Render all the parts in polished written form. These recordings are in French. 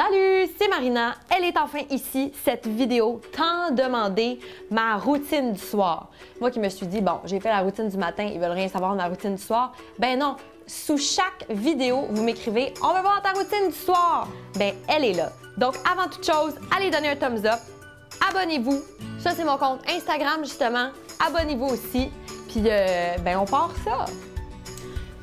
Salut, c'est Marina. Elle est enfin ici, cette vidéo tant demandée, ma routine du soir. Moi qui me suis dit, bon, j'ai fait la routine du matin, ils veulent rien savoir de ma routine du soir. Ben non, sous chaque vidéo, vous m'écrivez, on veut voir ta routine du soir. Ben, elle est là. Donc, avant toute chose, allez donner un thumbs up, abonnez-vous. Ça, c'est mon compte Instagram, justement. Abonnez-vous aussi. Puis, ben, on part ça.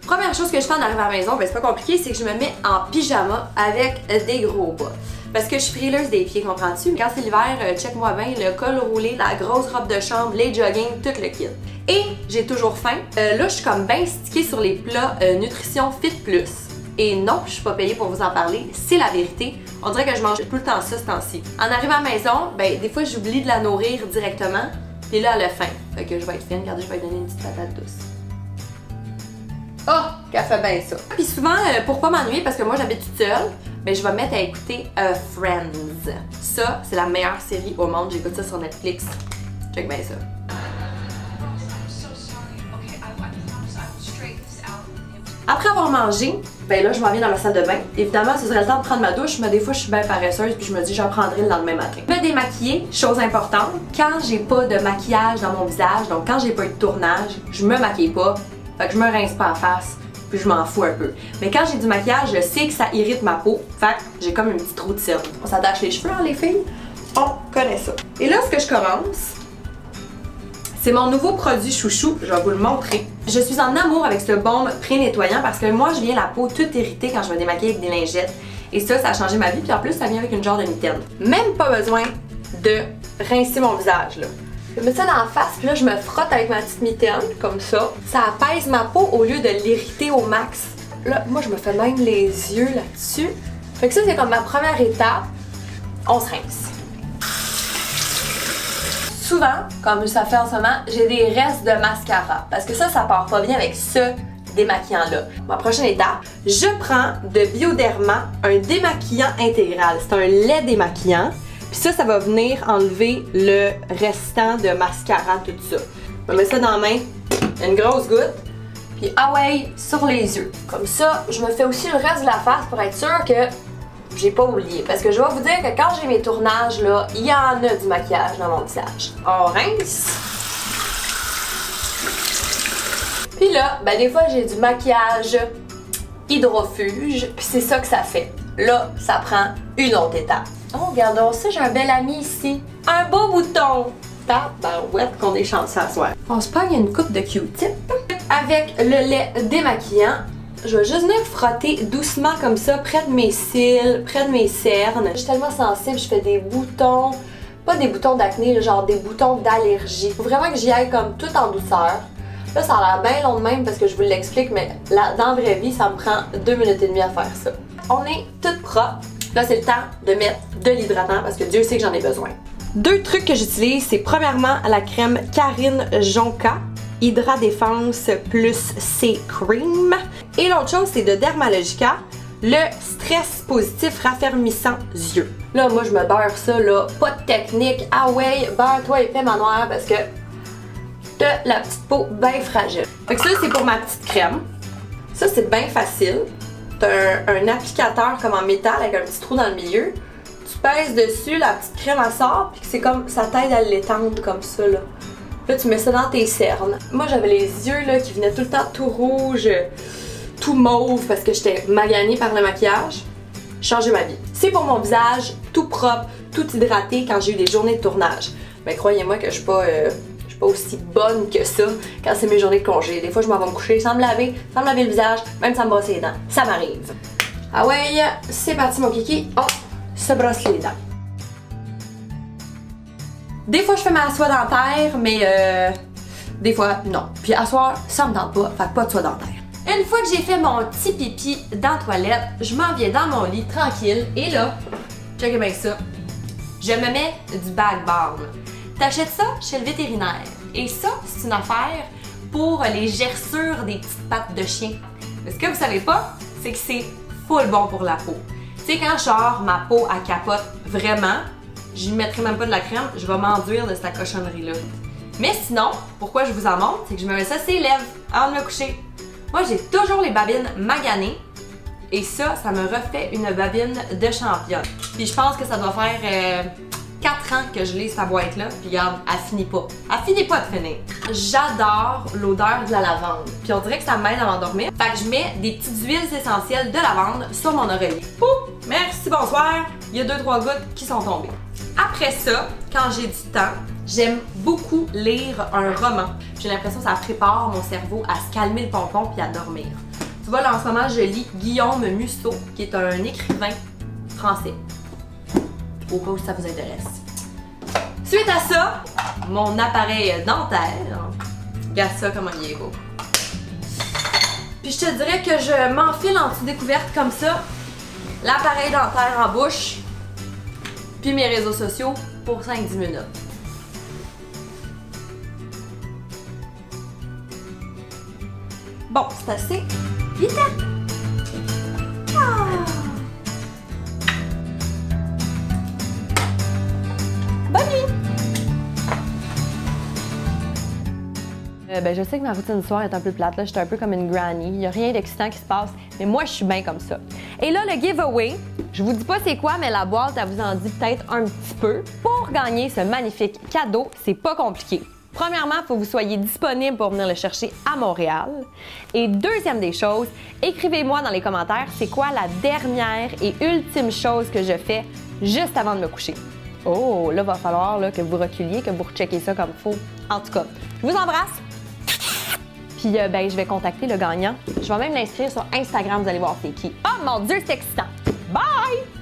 Première chose que je fais en arrivant à la maison, ben c'est pas compliqué, c'est que je me mets en pyjama avec des gros bas. Parce que je suis frileuse des pieds, comprends-tu? Quand c'est l'hiver, check-moi bien, le col roulé, la grosse robe de chambre, les jogging, tout le kit. Et j'ai toujours faim. Là, je suis comme bien stickée sur les plats Nutrition Fit Plus. Et non, je suis pas payée pour vous en parler, c'est la vérité. On dirait que je mange tout le temps ça ce temps-ci. En arrivant à la maison, ben des fois j'oublie de la nourrir directement, puis là elle a faim. Fait que je vais être fine, regardez, je vais lui donner une petite patate douce. Oh, qu'elle fait bien ça. Puis souvent, pour pas m'ennuyer, parce que moi j'habite toute seule, ben je vais me mettre à écouter Friends. Ça, c'est la meilleure série au monde. J'écoute ça sur Netflix. Check bien ça. Après avoir mangé, ben là je m'en viens dans la salle de bain. Évidemment, ce serait le temps de prendre ma douche, mais des fois je suis bien paresseuse puis je me dis j'en prendrai le lendemain matin. Me démaquiller, chose importante, quand j'ai pas de maquillage dans mon visage, donc quand j'ai pas eu de tournage, je me maquille pas. Fait que je me rince pas la face, puis je m'en fous un peu. Mais quand j'ai du maquillage, je sais que ça irrite ma peau. Fait que j'ai comme une petite routine. On s'attache les cheveux, hein, les filles? On connaît ça. Et là, ce que je commence, c'est mon nouveau produit chouchou. Je vais vous le montrer. Je suis en amour avec ce baume pré-nettoyant parce que moi, je viens la peau toute irritée quand je me démaquille avec des lingettes. Et ça a changé ma vie. Puis en plus, ça vient avec une genre de mitaine. Même pas besoin de rincer mon visage, là. Je mets ça dans la face, puis là je me frotte avec ma petite mitaine, comme ça. Ça apaise ma peau au lieu de l'irriter au max. Là, moi je me fais même les yeux là-dessus. Fait que ça c'est comme ma première étape. On se rince. Souvent, comme ça fait en ce moment, j'ai des restes de mascara. Parce que ça part pas bien avec ce démaquillant-là. Ma prochaine étape, je prends de Bioderma un démaquillant intégral. C'est un lait démaquillant. Puis ça va venir enlever le restant de mascara, tout ça. Je me mets ça dans la main, une grosse goutte, puis ah ouais, sur les yeux. Comme ça, je me fais aussi le reste de la face pour être sûre que j'ai pas oublié. Parce que je vais vous dire que quand j'ai mes tournages, là, il y en a du maquillage dans mon visage. On rince. Puis là, ben des fois j'ai du maquillage hydrofuge, puis c'est ça que ça fait. Là, ça prend une autre étape. Oh, regardons ça, j'ai un bel ami ici. Un beau bouton. Tabarouette qu'on est chanceux à soir. On se pogne une coupe de Q-tip. Avec le lait démaquillant, je vais juste venir frotter doucement comme ça, près de mes cils, près de mes cernes. Je suis tellement sensible, je fais des boutons. Pas des boutons d'acné, genre des boutons d'allergie. Faut vraiment que j'y aille comme tout en douceur. Là, ça a l'air bien long de même parce que je vous l'explique, mais là, dans la vraie vie, ça me prend 2 minutes et demie à faire ça. On est toutes propres. Là, c'est le temps de mettre de l'hydratant parce que Dieu sait que j'en ai besoin. 2 trucs que j'utilise, c'est premièrement la crème Karine Jonka Hydra Défense plus C Cream. Et l'autre chose, c'est de Dermalogica, le stress positif raffermissant yeux. Là, moi, je me beurre ça, là, pas de technique. Ah ouais, beurre-toi épais ma noire parce que t'as la petite peau bien fragile. Fait que ça, c'est pour ma petite crème. Ça, c'est bien facile. T'as un applicateur comme en métal avec un petit trou dans le milieu. Tu pèses dessus, la petite crème elle sort, puis c'est comme ça t'aide à l'étendre comme ça là. Là tu mets ça dans tes cernes. Moi j'avais les yeux là qui venaient tout le temps tout rouge, tout mauve parce que j'étais maganée par le maquillage. Changé ma vie. C'est pour mon visage, tout propre, tout hydraté quand j'ai eu des journées de tournage. Mais croyez-moi que je suis pas aussi bonne que ça quand c'est mes journées de congé. Des fois, je m'en vais me coucher sans me laver le visage, même sans me brosser les dents. Ça m'arrive. Ah ouais, c'est parti mon kiki. On se brosse les dents. Des fois, je fais ma soie dentaire, mais des fois, non. Puis à soir, ça me tente pas, fait pas de soie dentaire. Une fois que j'ai fait mon petit pipi dans la toilette, je m'en viens dans mon lit tranquille. Et là, checkez bien ça, je me mets du bag balm. T'achètes ça chez le vétérinaire. Et ça, c'est une affaire pour les gerçures des petites pattes de chien. Mais ce que vous savez pas, c'est que c'est full bon pour la peau. Tu sais, quand genre ma peau elle capote vraiment, j'y mettrai même pas de la crème, je vais m'enduire de cette cochonnerie-là. Mais sinon, pourquoi je vous en montre, c'est que je me mets ça sur les lèvres avant de me coucher. Moi, j'ai toujours les babines maganées. Et ça me refait une babine de championne. Puis je pense que ça doit faire 4 ans que je lis sa boîte-là. Puis regarde, elle finit pas. Elle finit pas de finir. J'adore l'odeur de la lavande. Puis on dirait que ça m'aide à m'endormir. Fait que je mets des petites huiles essentielles de lavande sur mon oreiller. Pouf! Merci, bonsoir! Il y a 2-3 gouttes qui sont tombées. Après ça, quand j'ai du temps, j'aime beaucoup lire un roman. J'ai l'impression que ça prépare mon cerveau à se calmer le pompon puis à dormir. Tu vois, là, en ce moment, je lis Guillaume Musso, qui est un écrivain français. Au cas où ça vous intéresse. Suite à ça, mon appareil dentaire. Regarde ça, comment il est beau. Puis je te dirais que je m'enfile en découverte comme ça, l'appareil dentaire en bouche, puis mes réseaux sociaux pour 5-10 minutes. Bon, c'est assez. Vite! Bonne nuit! Ben, je sais que ma routine du soir est un peu plate, là. Je suis un peu comme une granny. Il n'y a rien d'excitant qui se passe, mais moi, je suis bien comme ça. Et là, le giveaway, je vous dis pas c'est quoi, mais la boîte, elle vous en dit peut-être un petit peu. Pour gagner ce magnifique cadeau, c'est pas compliqué. Premièrement, il faut que vous soyez disponible pour venir le chercher à Montréal. Et deuxième des choses, écrivez-moi dans les commentaires c'est quoi la dernière et ultime chose que je fais juste avant de me coucher. Oh, là, va falloir là, que vous reculiez, que vous recheckez ça comme il faut. En tout cas, je vous embrasse. Puis, ben, je vais contacter le gagnant. Je vais même l'inscrire sur Instagram, vous allez voir c'est qui. Oh mon Dieu, c'est excitant! Bye!